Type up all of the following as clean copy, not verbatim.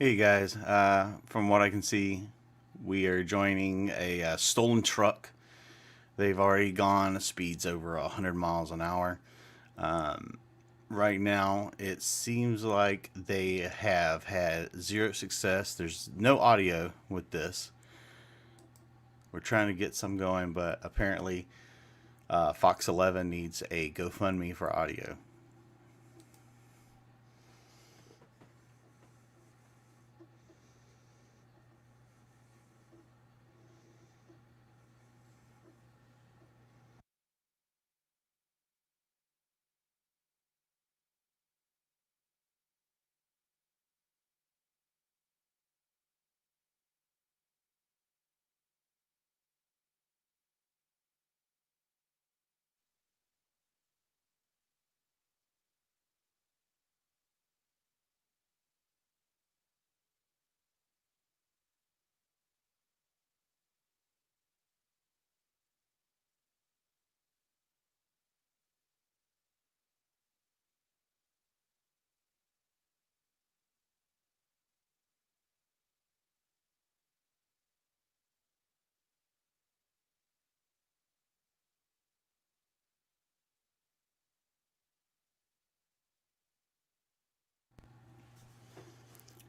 Hey guys, from what I can see, we are joining a stolen truck. They've already gone speeds over 100 miles an hour. Um, right now, it seems like they have had zero success. There's no audio with this. We're trying to get some going, but apparently, Fox 11 needs a GoFundMe for audio.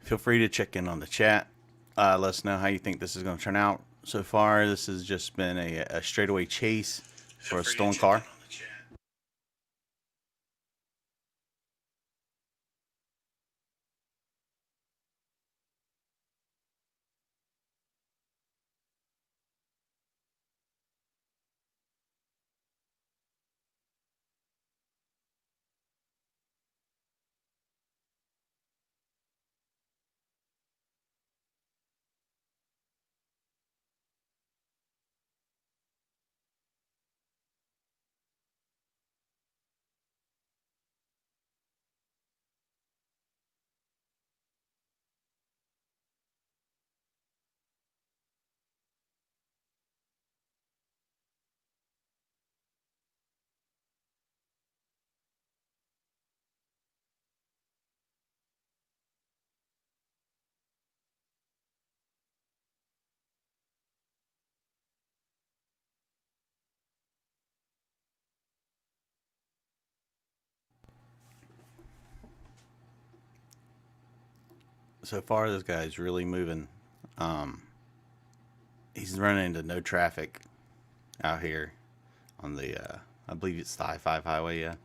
Feel free to check in on the chat. Let us know how you think this is going to turn out. So far, this has just been a straightaway chase for a stolen car. So far, this guy's really moving. Um, he's running into no traffic out here on the, I believe it's the I-5 highway, yeah.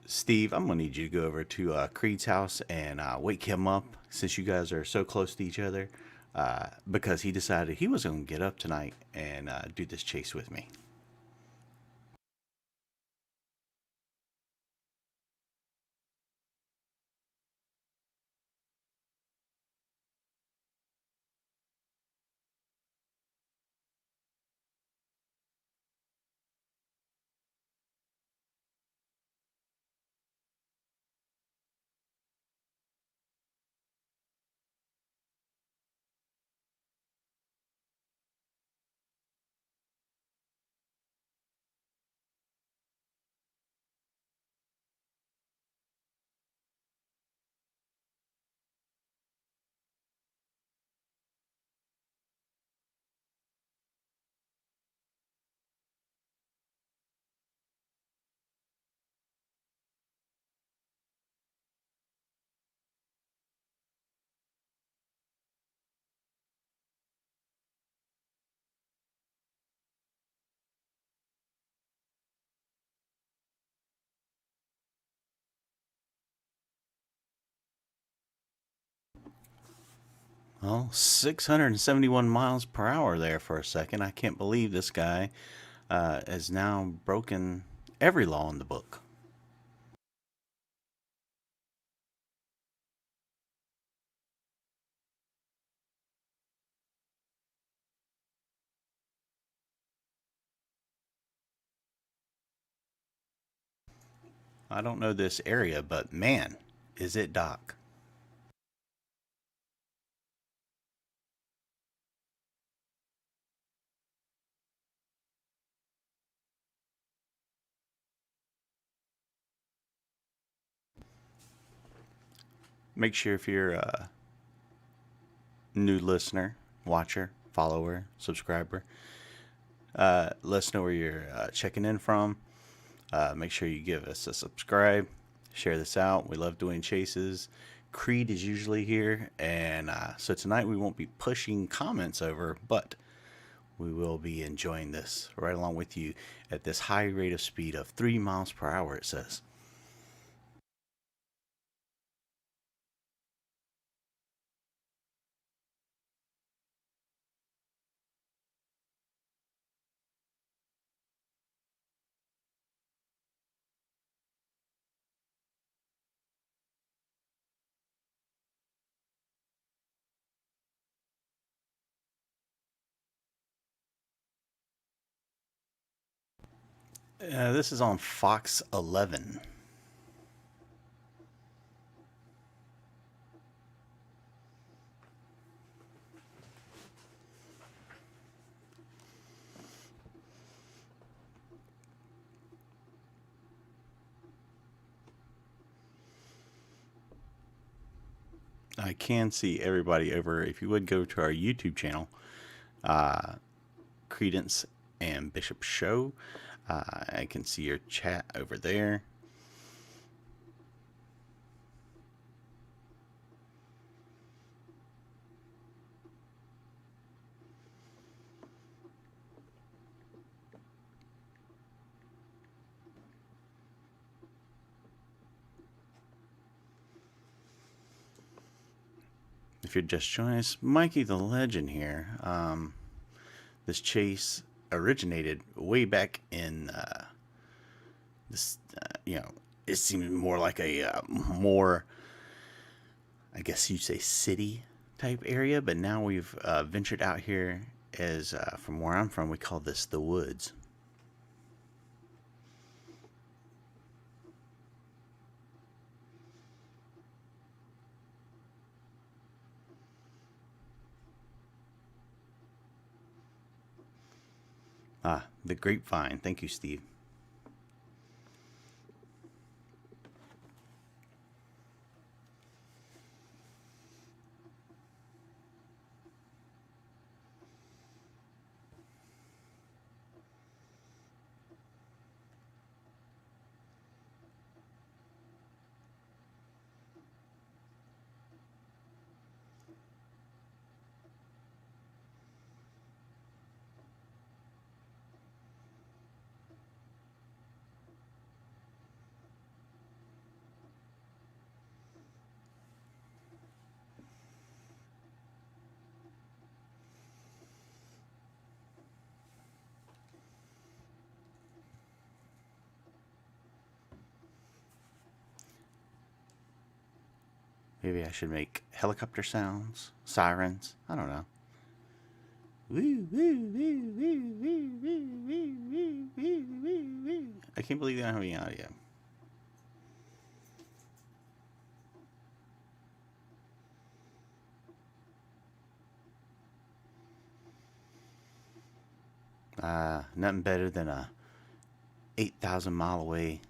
Steve, I'm going to need you to go over to Creed's house and wake him up since you guys are so close to each other because he decided he was going to get up tonight and do this chase with me. Well, 671 miles per hour there for a second. I can't believe this guy has now broken every law in the book. I don't know this area, but man, is it Doc. Make sure if you're a new listener, watcher, follower, subscriber, let us know where you're checking in from. Make sure you give us a subscribe, share this out. We love doing chases. Creed is usually here, and so tonight we won't be pushing comments over, but we will be enjoying this right along with you at this high rate of speed of 3 miles per hour, it says. This is on Fox 11. I can see everybody over. If you would go to our YouTube channel, Credence and Bishop Show, I can see your chat over there. If you're just joining us, Mikey the Legend here. This chase originated way back in this, it seemed more like a more, I guess you'd say, city type area, but now we've ventured out here as, from where I'm from, we call this the woods. The Grapevine. Thank you, Steve. Maybe I should make helicopter sounds, sirens. I don't know. I can't believe they don't have any audio. Nothing better than a 8,000 mile away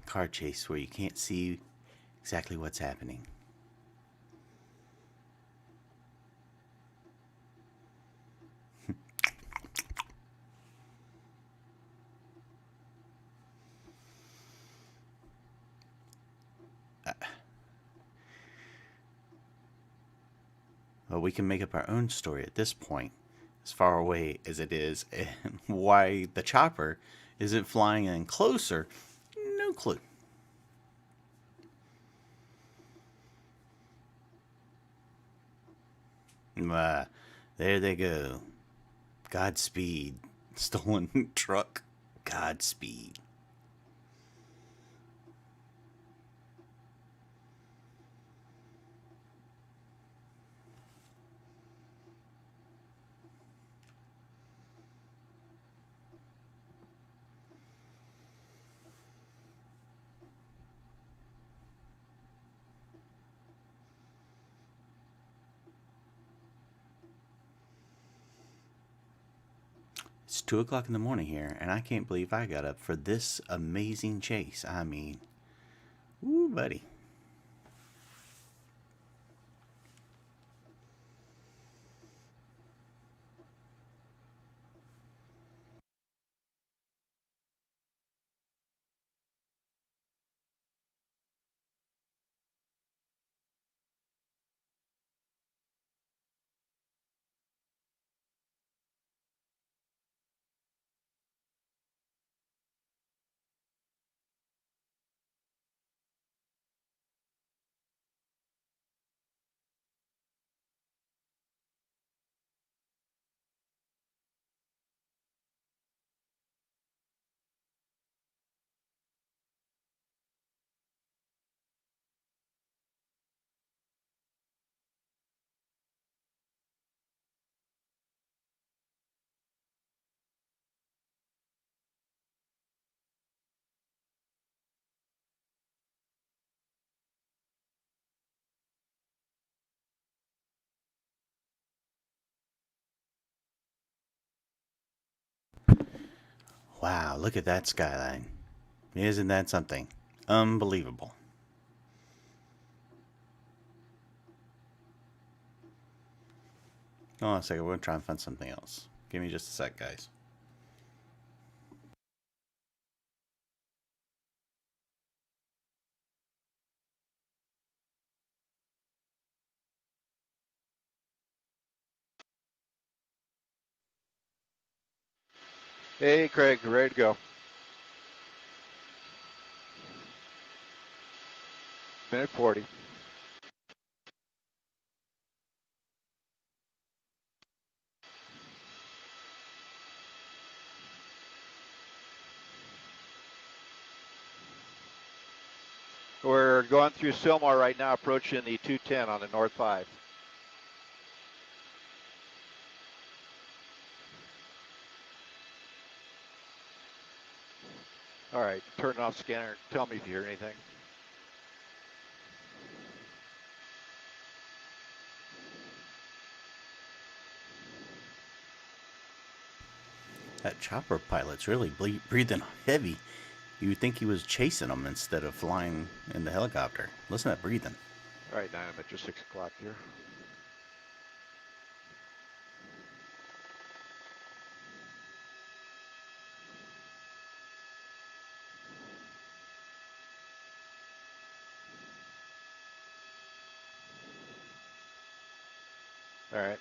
car chase where you can't see exactly what's happening. Well, we can make up our own story at this point, as far away as it is, and why the chopper isn't flying in closer. No clue. There they go. Godspeed. Stolen truck. Godspeed. 2 o'clock in the morning here, and I can't believe I got up for this amazing chase. I mean, woo, buddy. Wow, look at that skyline. Isn't that something? Unbelievable. Hold on a second, we're going to try and find something else. Give me just a sec, guys. Hey, Craig, ready to go. Minute 40. We're going through Sylmar right now, approaching the 210 on the North 5. All right, turn off scanner. Tell me if you hear anything. That chopper pilot's really breathing heavy. You would think he was chasing them instead of flying in the helicopter. Listen to that breathing. All right, now I'm at just 6 o'clock here. All right.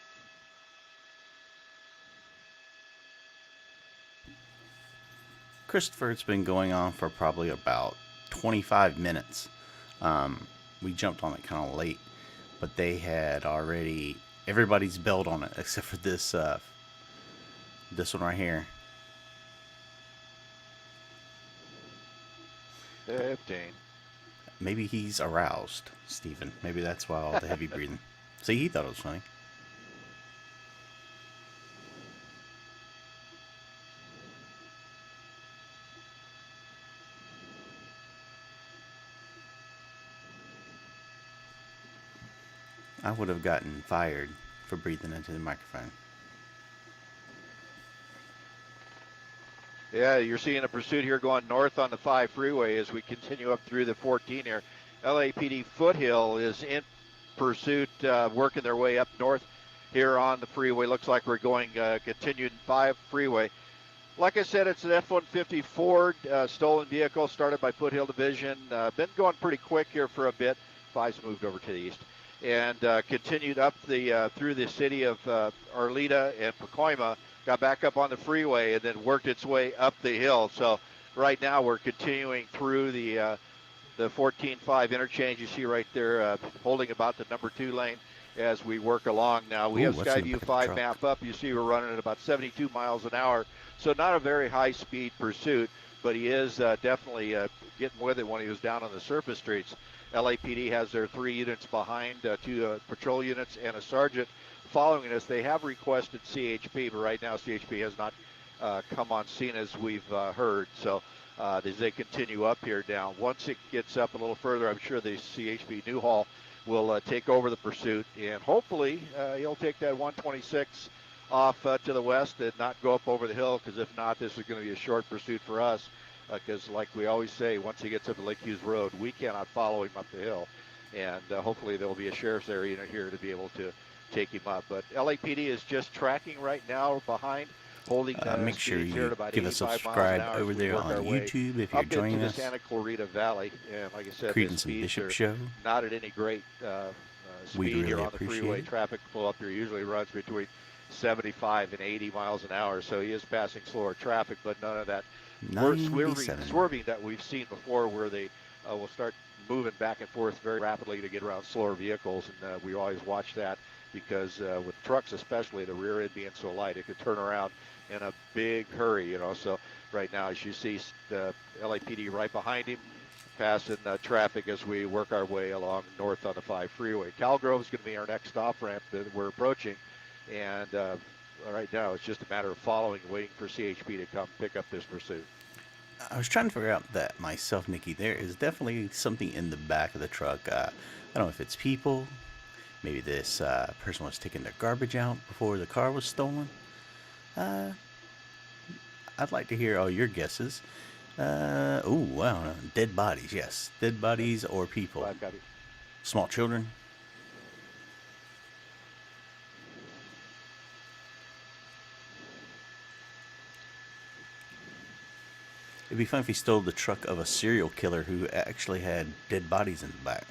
Christopher, it's been going on for probably about 25 minutes. We jumped on it kind of late, but they had already everybody's bailed on it except for this one right here. 15. Maybe he's aroused, Stephen. Maybe that's why all the heavy breathing. See, he thought it was funny. I would have gotten fired for breathing into the microphone. Yeah, you're seeing a pursuit here going north on the 5 freeway as we continue up through the 14 here. LAPD Foothill is in pursuit, working their way up north here on the freeway. Looks like we're going continued 5 freeway. Like I said, it's an F-150 Ford stolen vehicle started by Foothill Division. Been going pretty quick here for a bit. 5's moved over to the east. And continued up the through the city of Arleta and Pacoima, got back up on the freeway, and then worked its way up the hill. So right now we're continuing through the 14-5 interchange. You see right there, holding about the number 2 lane as we work along now. We have Skyview 5 map up. You see we're running at about 72 miles an hour. So not a very high-speed pursuit, but he is definitely getting with it when he was down on the surface streets. LAPD has their 3 units behind, 2 patrol units and a sergeant following us. They have requested CHP, but right now CHP has not come on scene as we've heard. So as they continue up here down, once it gets up a little further, I'm sure the CHP Newhall will take over the pursuit, and hopefully he'll take that 126 off to the west and not go up over the hill, because if not, this is going to be a short pursuit for us. Because like we always say, once he gets up to Lake Hughes Road, we cannot follow him up the hill. And hopefully there will be a sheriff's area here to be able to take him up. But LAPD is just tracking right now behind, holding Make sure speeds here you at about give us 85 a miles an subscribe hour as over we there work on our way YouTube if you're up into joining the us. Santa Clarita Valley. And like I said, the Credence and speeds Bishop are Show. not at any great We'd speed really here on the appreciate freeway. it. Traffic flow up here usually runs between 75 and 80 miles an hour, so he is passing slower traffic, but none of that 97. swerving that we've seen before, where they will start moving back and forth very rapidly to get around slower vehicles. And we always watch that, because with trucks especially, the rear end being so light, it could turn around in a big hurry, you know. So right now, as you see the LAPD right behind him, passing traffic as we work our way along north on the 5 freeway. Cal Grove is going to be our next off ramp that we're approaching, and right now it's just a matter of following, waiting for CHP to come pick up this pursuit. I was trying to figure out that myself, Nikki. There is definitely something in the back of the truck. I don't know if it's people. Maybe this person was taking their garbage out before the car was stolen. I'd like to hear all your guesses. Oh, wow. Dead bodies, yes. Dead bodies or people. Small children. It'd be fun if he stole the truck of a serial killer who actually had dead bodies in the back.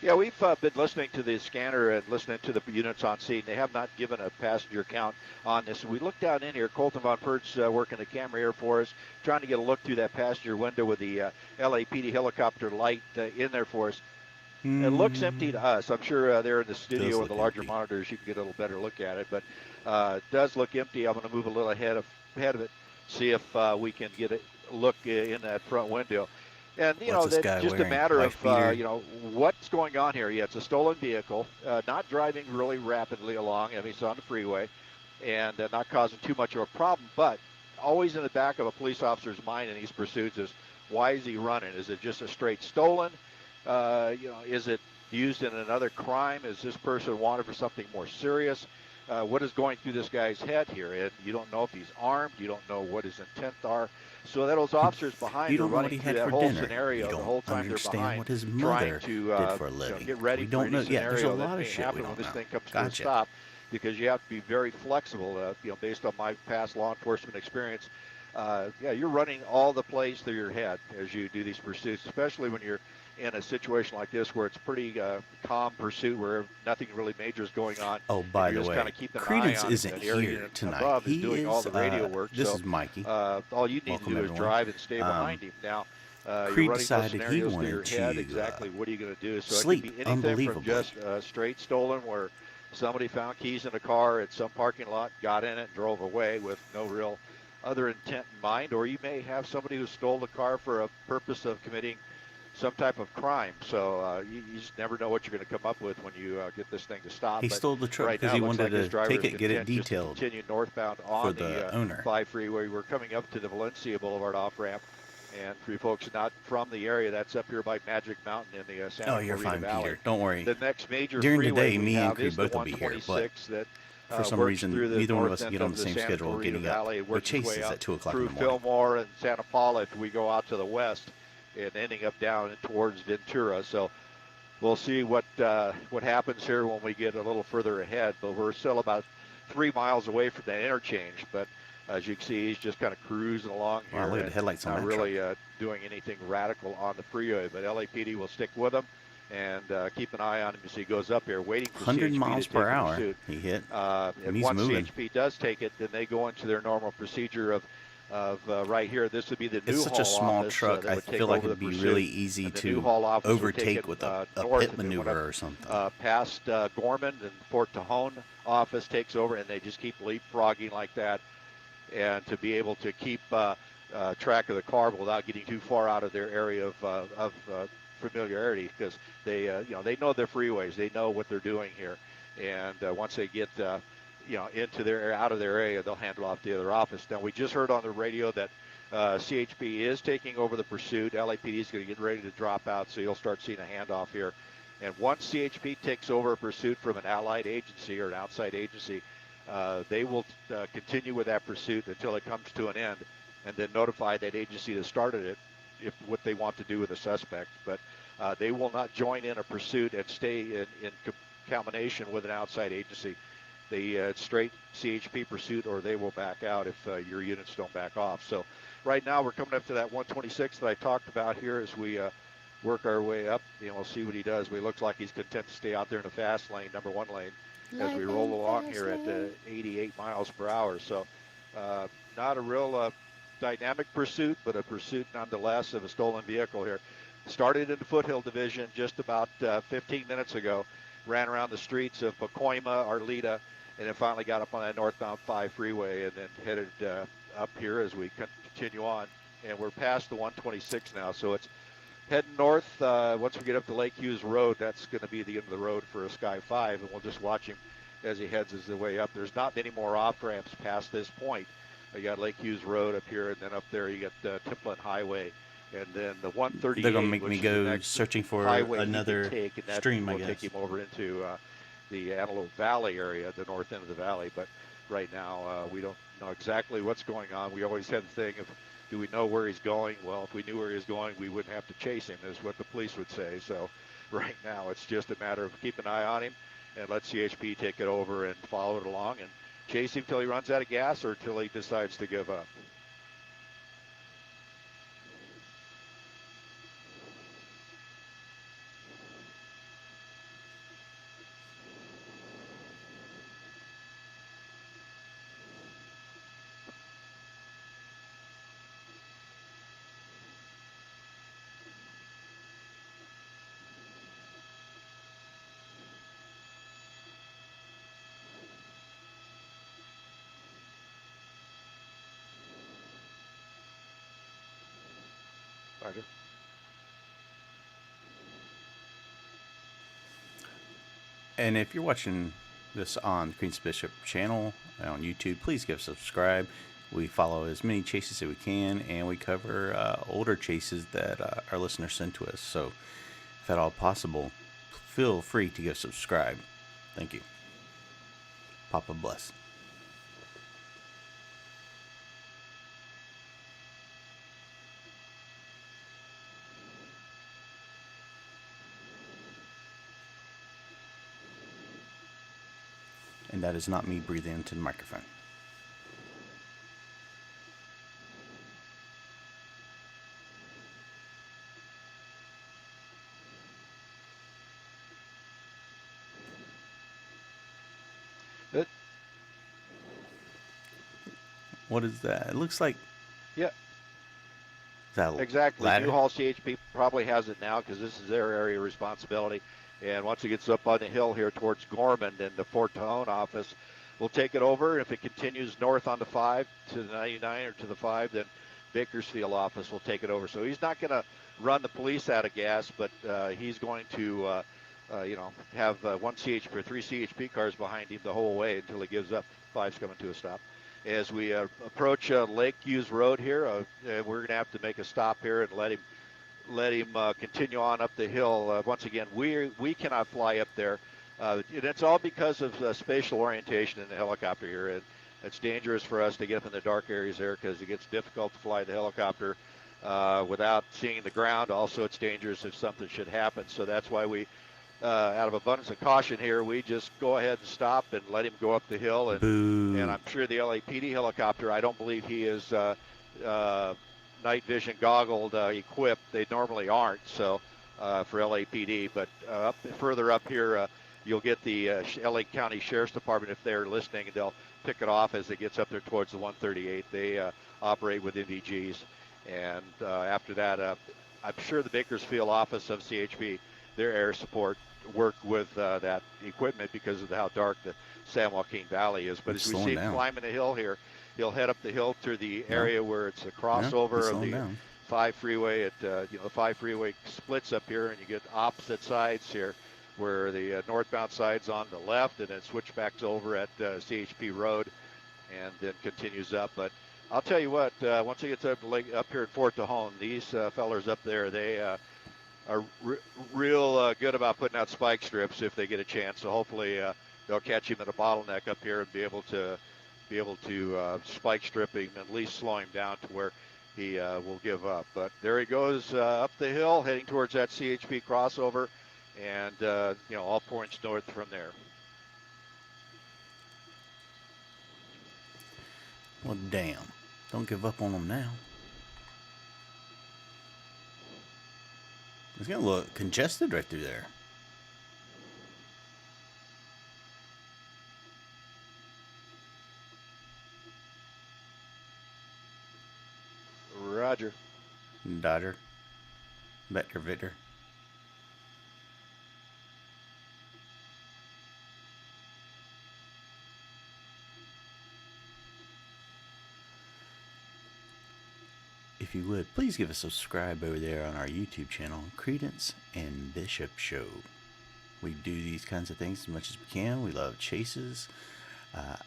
Yeah, we've been listening to the scanner and listening to the units on scene. They have not given a passenger count on this. We look down in here. Colton Von Pert's working the camera here for us, trying to get a look through that passenger window with the LAPD helicopter light in there for us. It looks empty to us. I'm sure there in the studio with the larger empty. monitors, you can get a little better look at it. But it does look empty. I'm going to move a little ahead of it, see if we can get a look in that front window. And, you know, that's just a matter of, you know, what's going on here. Yeah, it's a stolen vehicle, not driving really rapidly along. I mean, it's on the freeway, and not causing too much of a problem. But always in the back of a police officer's mind in these pursuits is, why is he running? Is it just a straight stolen? You know, is it used in another crime? Is this person wanted for something more serious? What is going through this guy's head here? And you don't know if he's armed. You don't know what his intent are. So that those officers behind are running through that whole scenario the whole time they're behind, what his mother trying to did for a living. you know, get ready we for don't any know. Yeah, there's a scenario lot that of may shit we happen don't when this know. thing comes to a Gotcha. stop, because you have to be very flexible. You know, based on my past law enforcement experience, yeah, you're running all the plays through your head as you do these pursuits, especially when you're in a situation like this where it's pretty calm pursuit, where nothing really major is going on. Oh, by the way, Credence isn't here tonight. He is doing all the radio work. This so, is Mikey. all you need to do is drive and stay behind him. Now, Creed you're running decided those he scenarios through wanted your head. to Exactly, what are you going to do? So sleep it could be anything from unbelievably. just straight stolen, where somebody found keys in a car at some parking lot, got in it, and drove away with no real other intent in mind, or you may have somebody who stole the car for a purpose of committing some type of crime. So you just never know what you're going to come up with when you get this thing to stop. He But stole the truck right because now, he it looks wanted like his to driver take is it, get it content just to detailed continue northbound for on the owner. 5 freeway. We're coming up to the Valencia Boulevard off ramp. And for you folks not from the area, that's up here by Magic Mountain in the Santa Clarita you're fine, Valley. Peter. Don't worry. The next major During the freeway day, we me and have Creed is the both will be here, but 126 that for some works reason, through the neither one of north us end get on the same Santa schedule Clarita getting Valley, up. works But its way Chase is up at 2 o'clock through in the morning. Fillmore and Santa Paula if we go out to the west, and ending up down towards Ventura. So we'll see what happens here when we get a little further ahead. But we're still about 3 miles away from that interchange. But as you can see, he's just kind of cruising along here. Wow, look at the headlights on not that really doing anything radical on the freeway. But LAPD will stick with him and keep an eye on him as he goes up here, waiting for 100 CHP miles to per take hour. pursuit. He hit. And He's once moving. CHP does take it, then they go into their normal procedure of right here. This would be the It's such a small truck. I feel like it'd be really easy to overtake with a pit maneuver or something. Past Gorman and Fort Tejon office takes over, and they just keep leapfrogging like that, and to be able to keep track of the car without getting too far out of their area of familiarity, because they they know their freeways, they know what they're doing here, and once they get into out of their area, they'll handle off the other office. Now, we just heard on the radio that CHP is taking over the pursuit. LAPD is going to get ready to drop out, so you'll start seeing a handoff here. And once CHP takes over a pursuit from an allied agency or an outside agency, they will continue with that pursuit until it comes to an end, and then notify that agency that started it if what they want to do with the suspect. But they will not join in a pursuit and stay in combination with an outside agency. They straight CHP pursuit, or they will back out if your units don't back off. So right now we're coming up to that 126 that I talked about here as we work our way up. We'll see what he does. But he looks like he's content to stay out there in the fast lane, number 1 lane, as we roll along here at 88 miles per hour. So not a real dynamic pursuit, but a pursuit nonetheless of a stolen vehicle here. Started in the Foothill Division just about 15 minutes ago, ran around the streets of Pacoima, Arleta, and then finally got up on that northbound 5 freeway and then headed up here as we continue on. And we're past the 126 now, so it's heading north. Once we get up to Lake Hughes Road, that's going to be the end of the road for a Sky 5, and we'll just watch him as he heads his way up. There's not many more off-ramps past this point. You got Lake Hughes Road up here, and then up there you got Timplin Highway, and then the 138. They're going to make me go searching for another stream, I guess. We'll take him over into the Antelope Valley area, the north end of the valley. But right now, we don't know exactly what's going on. We always had the thing of, do we know where he's going? Well, if we knew where he was going, we wouldn't have to chase him, is what the police would say. So right now, it's just a matter of keep an eye on him and let CHP take it over and follow it along and chase him till he runs out of gas or till he decides to give up. Roger. And if you're watching this on the Queens Bishop channel on YouTube, please give us a subscribe. We follow as many chases as we can, and we cover older chases that our listeners send to us. So if at all possible, feel free to give subscribe. Thank you. Papa bless. And that is not me breathing into the microphone. What is that? It looks like... Yeah. Is that exactly. ladder? Newhall CHP probably has it now because this is their area of responsibility. And once it gets up on the hill here towards Gorman and the Fort Tejon office, we'll take it over. If it continues north on the 5 to the 99 or to the 5, then Bakersfield office will take it over. So he's not going to run the police out of gas, but he's going to, have 1 CHP or 3 CHP cars behind him the whole way until he gives up. 5's coming to a stop. As we approach Lake Hughes Road here, we're going to have to make a stop here and let him continue on up the hill. Once again, we cannot fly up there. And it's all because of spatial orientation in the helicopter here. And it's dangerous for us to get up in the dark areas there because it gets difficult to fly the helicopter without seeing the ground. Also, it's dangerous if something should happen. So that's why we, out of abundance of caution here, we just go ahead and stop and let him go up the hill. And I'm sure the LAPD helicopter, I don't believe he is night vision goggled equipped. They normally aren't, so for LAPD. But further up here, you'll get the LA County Sheriff's Department if they're listening, and they'll pick it off as it gets up there towards the 138. They operate with NVGs. And after that, I'm sure the Bakersfield office of CHP, their air support, work with that equipment because of how dark the San Joaquin Valley is. But as we see him climbing the hill here, he'll head up the hill to the area where it's a crossover of the 5 freeway. The 5 freeway splits up here, and you get opposite sides here, where the northbound side's on the left, and then switchbacks over at CHP Road, and then continues up. But I'll tell you what. Once it gets up here at Fort Tejon, these fellers up there, they are real good about putting out spike strips if they get a chance. So hopefully they'll catch him at a bottleneck up here and be able to spike strip him, at least slow him down to where he will give up. But there he goes up the hill, heading towards that CHP crossover, and all points north from there. Well, damn. Don't give up on them now. It's going to look congested right through there. Roger. Dodger. Vector Victor. If you would, please give a subscribe over there on our YouTube channel, Credence and Bishop Show. We do these kinds of things as much as we can. We love chases.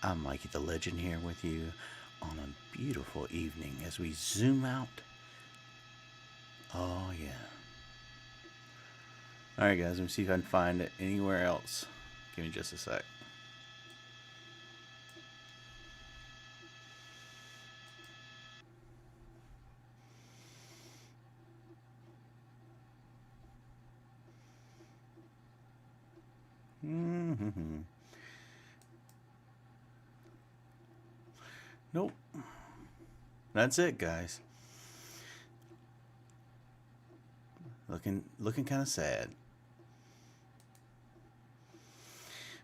I'm Mikey the Legend here with you on a beautiful evening as we zoom out. Oh, yeah. Alright, guys, let me see if I can find it anywhere else. Give me just a sec. Nope. That's it, guys. Looking kind of sad.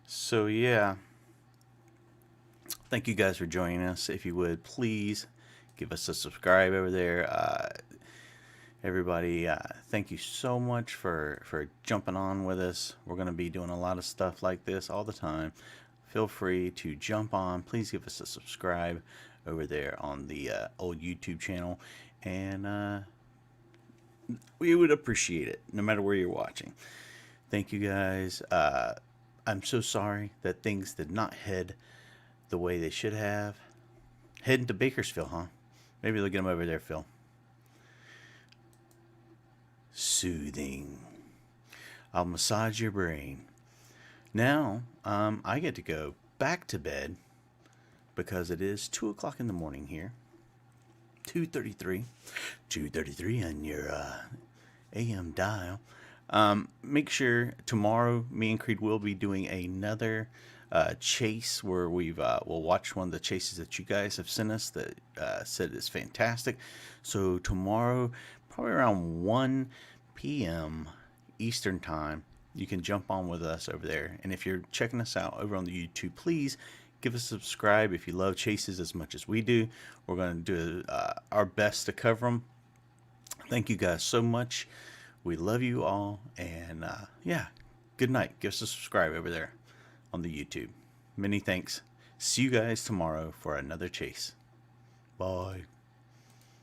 So yeah. Thank you guys for joining us. If you would, please give us a subscribe over there. Everybody, thank you so much for jumping on with us. We're going to be doing a lot of stuff like this all the time. Feel free to jump on. Please give us a subscribe over there on the old YouTube channel. And we would appreciate it, no matter where you're watching. Thank you, guys. I'm so sorry that things did not head the way they should have. Heading to Bakersfield, huh? Maybe they'll get them over there, Phil. Soothing. I'll massage your brain. Now, I get to go back to bed because it is 2 o'clock in the morning here. 2:33 on your AM dial. Make sure tomorrow me and Creed will be doing another chase where we'll watch one of the chases that you guys have sent us that said is fantastic. So tomorrow, probably around 1 p.m. Eastern time, you can jump on with us over there. And if you're checking us out over on the YouTube, please give us a subscribe if you love chases as much as we do. We're going to do our best to cover them. Thank you guys so much. We love you all. And yeah, good night. Give us a subscribe over there on the YouTube. Many thanks. See you guys tomorrow for another chase. Bye.